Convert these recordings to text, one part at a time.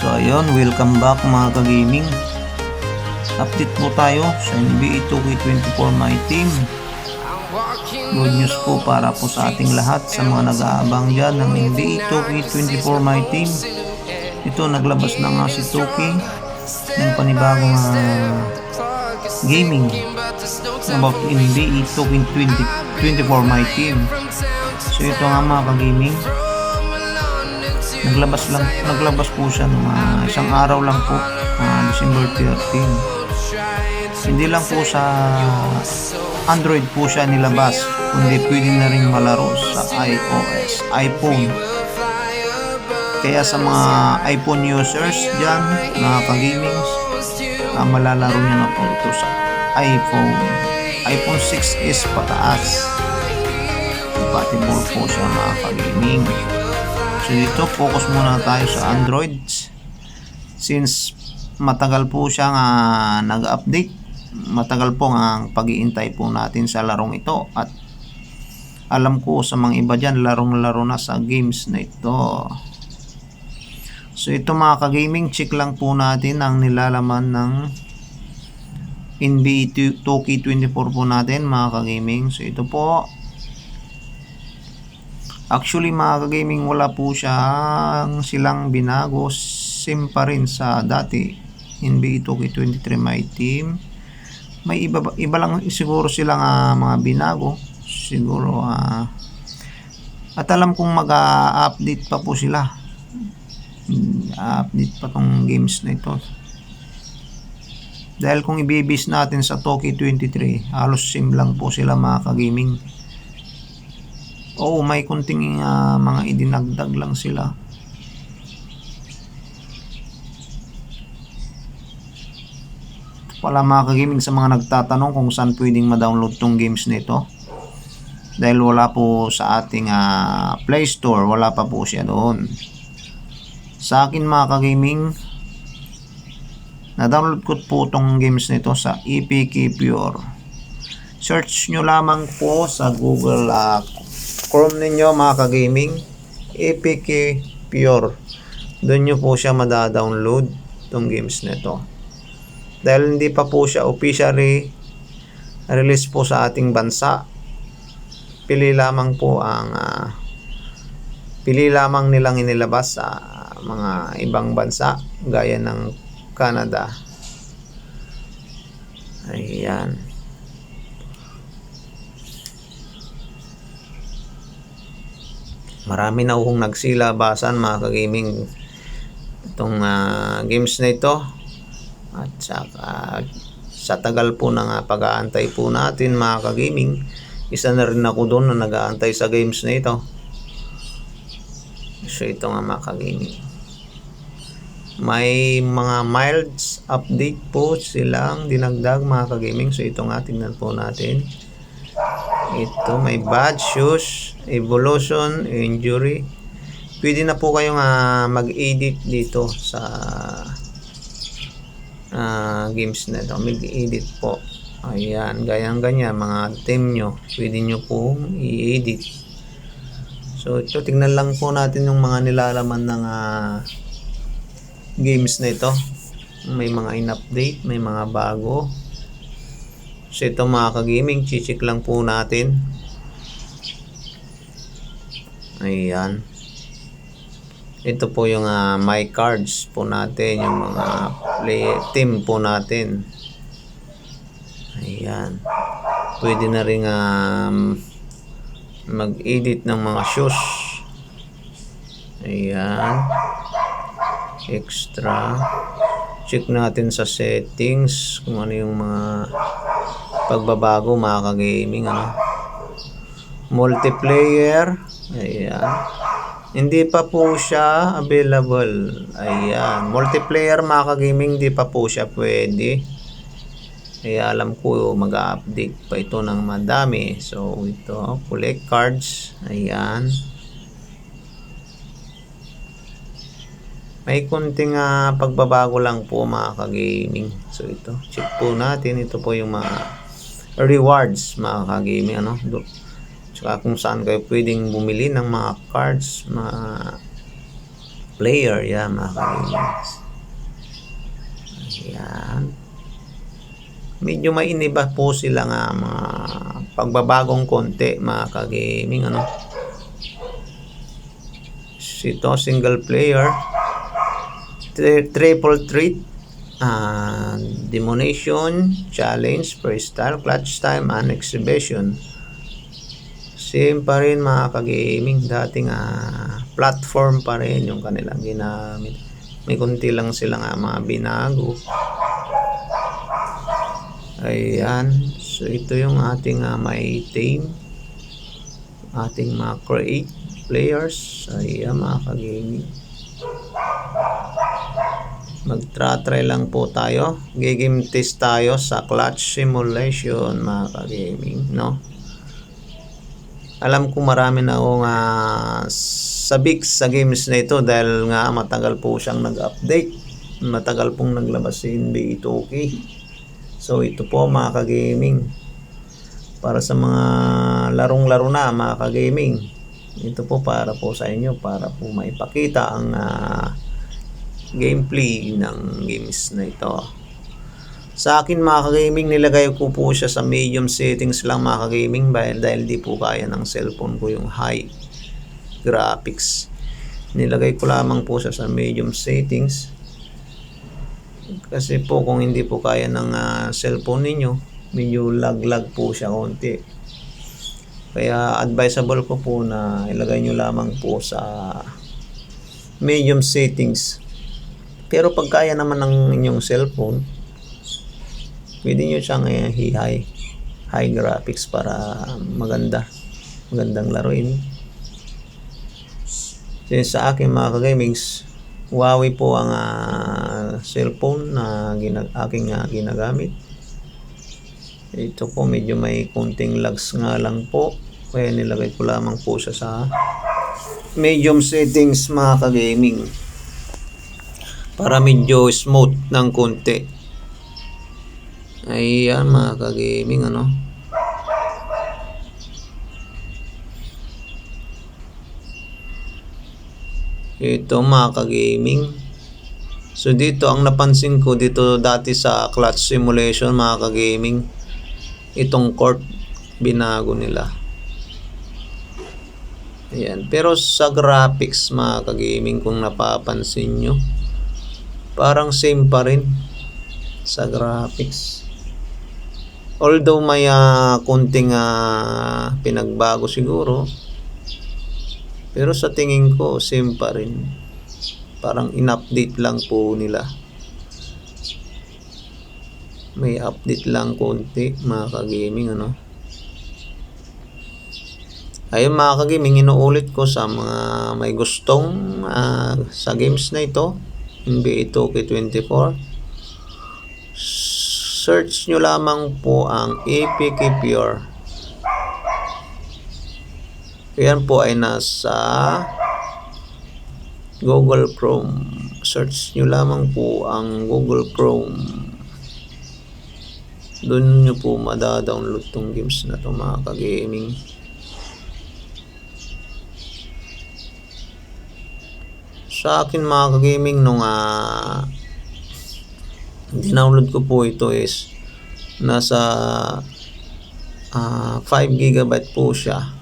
So ayun, welcome back mga ka-gaming. Update po tayo sa NBA 2K24 My Team. Good news po para po sa ating lahat sa mga nag-aabang dyan ng NBA 2K24 My Team. Ito, naglabas na nga si 2K ng panibagong gaming about NBA 2K24 My Team. So ito nga mga ka-gaming, naglabas po siya ng isang araw lang po, December 13. Hindi lang po sa Android po siya nilabas, kundi pwede na rin malaro sa iOS, iPhone. Kaya sa mga iPhone users dyan, mga ka-gaming, malalaro nyo na po ito sa iPhone 6s pataas. Compatible po siya mga ka-gaming. So dito, focus muna tayo sa Android. Since matagal po siyang nag-update, matagal po ang pag-iintay po natin sa larong ito. At alam ko sa mga iba dyan, larong-laro na sa games na ito. So ito mga ka-gaming, check lang po natin ang nilalaman ng NBA 2K24 po natin mga ka-gaming. So ito po, actually mga ka-gaming, wala po silang binago, same pa rin sa dati NBA 2K23 My Team. May iba lang siguro silang mga binago siguro, at alam kong mag-update pa po sila, update pa tong games na ito, dahil kung ibibis natin sa 2K23 halos same lang po sila mga ka-gaming. Oo, may kunting mga idinagdag lang sila. Wala mga ka-gaming, sa mga nagtatanong kung saan pwedeng ma-download tong games nito, dahil wala po sa ating Play Store, wala pa po siya doon. Sa akin mga ka-gaming, na-download ko po tong games nito sa EPK Pure. Search nyo lamang po sa Google Chrome ninyo mga ka-gaming, EPK Pure. Doon nyo po siya mada-download tong games nito. Dahil hindi pa po siya officially release po sa ating bansa, pili lamang nilang inilabas sa mga ibang bansa gaya ng Canada. Ayan. Marami na akong nagsilabasan mga ka-gaming itong games na ito. At saka sa tagal po ng pag-aantay po natin mga ka-gaming, isa na rin ako doon na nag-aantay sa games na ito. So ito nga mga ka-gaming, may mga miles update po silang dinagdag mga ka-gaming. So ito nga, tingnan po natin. Ito, may bad shoes, evolution, injury. Pwede na po kayong mag-edit dito sa games na ito. Mag-edit po. Ayan, ganyan mga team nyo, pwede nyo pong i-edit. So ito, tingnan lang po natin yung mga nilalaman ng games na ito. May mga in-update, may mga bago. So ito mga ka-gaming, chichik lang po natin. Ayan. Ito po yung my cards po natin, yung mga play team po natin. Ayan. Pwede na rin mag-edit ng mga shoes. Ayan. Extra. Check natin sa settings kung ano yung mga pagbabago mga ka-gaming. Multiplayer. Ayan. Hindi pa po siya available. Ayan. Multiplayer mga ka-gaming, hindi pa po siya pwede. Kaya alam ko mag-update pa ito ng madami. So ito, collect cards. Ayan. May kunting pagbabago lang po mga ka-gaming. So ito, check po natin. Ito po yung mga rewards mga ka-gaming. Tsaka kung saan kayo pwedeng bumili ng mga cards, mga player. Yan mga kagaming. Ayan. Medyo may iniba po sila nga mga pagbabagong konti mga kagaming ano. Ito single player, triple threat, demonation, challenge, freestyle, clutch time, and exhibition. Same pa rin mga kagaming, dating platform pa rin yung kanilang ginamit. May kunti lang sila nga mga binago. Ayan, so ito yung ating may team, ating mga create players. Ayan mga kagaming, magtra-try lang po tayo, game test tayo sa clutch simulation mga kagaming no. Alam ko marami na akong sabik sa games na ito dahil nga matagal po siyang nag-update, matagal pong naglabas si NBA 2K. So ito po mga kagaming, para sa mga larong-laro na mga kagaming, ito po para po sa inyo, para po maipakita ang gameplay ng games na ito. Sa akin mga kagaming, nilagay ko po siya sa medium settings lang mga kagaming dahil di po kaya ng cellphone ko yung high graphics. Nilagay ko lamang po siya sa medium settings kasi po kung hindi po kaya ng cellphone ninyo, medyo lag po siya konti. Kaya advisable ko po na ilagay nyo lamang po sa medium settings. Pero pag kaya naman ng inyong cellphone, pwede nyo siyang high graphics para magandang laruin. Since sa akin mga kagamings, Huawei po ang cellphone na aking ginagamit. Ito po medyo may kunting lags nga lang po, kaya nilagay ko lamang po siya sa medium settings mga kagaming para medyo smooth ng konti. Ayan mga kagaming ano. Ito mga kagaming, so dito ang napansin ko dito dati sa clutch simulation mga kagaming, itong court binago nila. Ayan, pero sa graphics mga kagaming, kung napapansin nyo, parang same pa rin sa graphics. Although may kunting pinagbago siguro, pero sa tingin ko same pa rin. Parang in-update lang po nila. May update lang konti mga kagaming ano. Ayun mga kagaming, inuulit ko sa mga may gustong sa games na ito, NBA 2K24, search nyo lamang po ang APK Pure. Yan po ay nasa Google Chrome. Search nyo lamang po ang Google Chrome. Doon nyo po madadownload tong games na to mga kagaming. Sa akin mga kagaming, nung dinownload ko po ito is nasa 5 GB po siya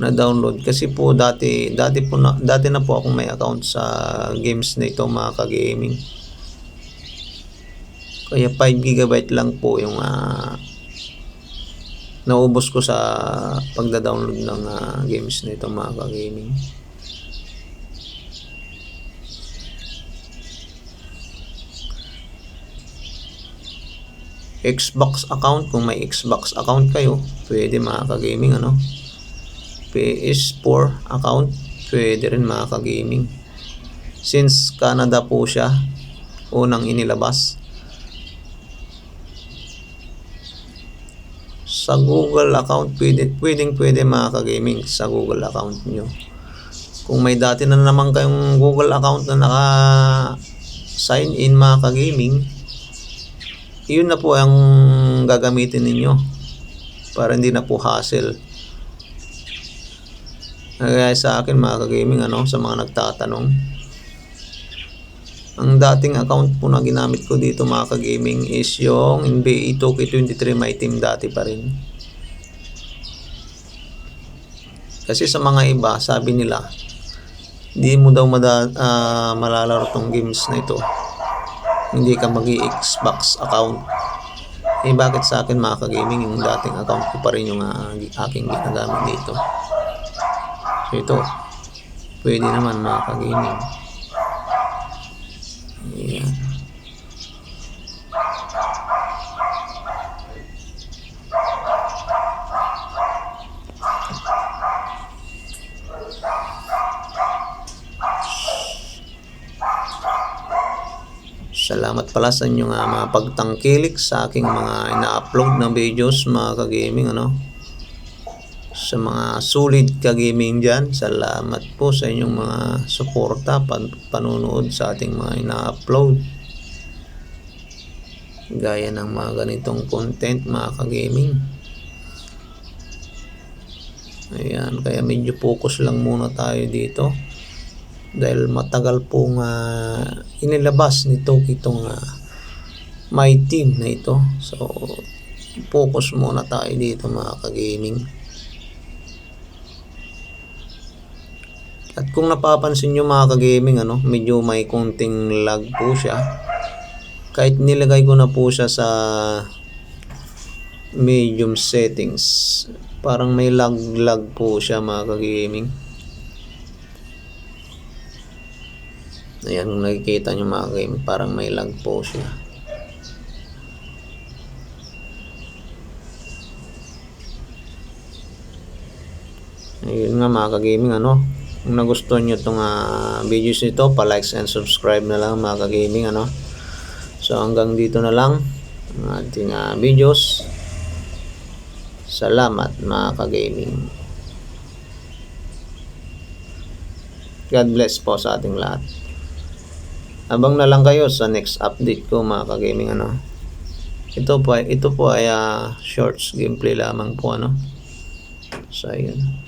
na download, kasi po dati na po akong may account sa games na ito mga kagaming. Kaya 5 GB lang po yung naubos ko sa pagda-download ng games na ito mga kagaming. Xbox account, kung may Xbox account kayo, pwede mga kagaming ano. PS4 account, pwede rin mga kagaming. Since Canada po siya unang inilabas. Sa Google account, pwede mga kagaming sa Google account nyo. Kung may dati na naman kayong Google account na naka sign in mga kagaming, yun na po ang gagamitin ninyo para hindi na po hassle. Kaya sa akin mga kagaming, sa mga nagtatanong, ang dating account po na ginamit ko dito mga kagaming is yung NBA 2K23 My Team dati pa rin. Kasi sa mga iba, sabi nila, di mo daw malalaro tong games na ito, hindi ka mag-i-Xbox account. Bakit sa akin mga kagaming, yung dating account ko pa rin yung aking ginagamit dito. So ito, pwede naman mga kagaming. Ayan. Salamat pala sa inyong mga pagtangkilik sa aking mga ina-upload na videos mga kagaming, sa mga solid kagaming dyan. Salamat po sa inyong mga suporta, panunood sa ating mga ina-upload gaya ng mga ganitong content mga kagaming. Ayan, kaya medyo focus lang muna tayo dito dahil matagal pong inilabas nito itong My Team na ito. So focus muna tayo dito mga kagaming. At kung napapansin nyo mga kagaming, medyo may konting lag po siya. Kahit nilagay ko na po siya sa medium settings, parang may lag po siya mga kagaming. Ayan, kung nakikita nyo mga kagaming, parang may lag po siya. Ayun nga mga kagaming, kung nagustuhan nyo itong videos nito, pa-likes and subscribe na lang mga kagaming, So hanggang dito na lang ang ating videos. Salamat mga kagaming. God bless po sa ating lahat. Abang na lang kayo sa next update ko mga kagaming, Ito po ay shorts gameplay lamang po, So ayun.